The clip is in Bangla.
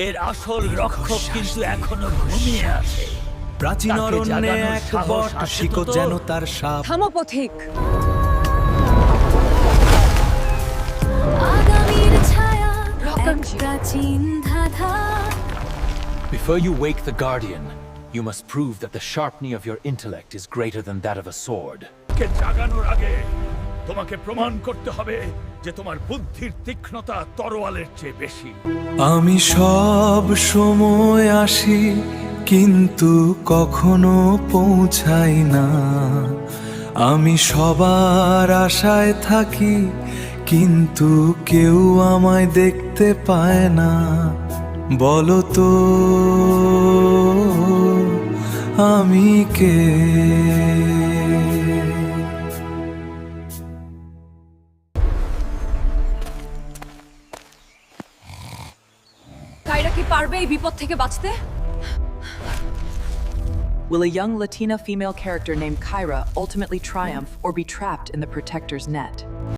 এর আসল রক্ষক কিন্তু এখনো ঘুমিয়ে আছে। প্রাচীন তাকে অরণ্যে জাগানোর এক সাহস বট আছে শিকড় তো? যেন তার সাপ। থামো পথিক। আগামীর ছায়া রক্ষক জি। প্রাচীন ধাঁধা Before you wake the Guardian, you must prove that the sharpening of your intellect is greater than that of a sword. কে জাগানোর আগে তোমাকে প্রমাণ করতে হবে যে তোমার বুদ্ধির তীক্ষ্ণতা তরোয়ালের চেয়ে বেশি। আমি সব সময় আসি কিন্তু কখনো পৌঁছাই না। আমি সবার আশায় থাকি কিন্তু কেউ আমায় দেখতে পায় না। বলো তো আমি কে? কাইরা কি পারবে এই বিপদ থেকে বাঁচতে? Will a young Latina female character named Kyra ultimately triumph or be trapped in the Protector's net?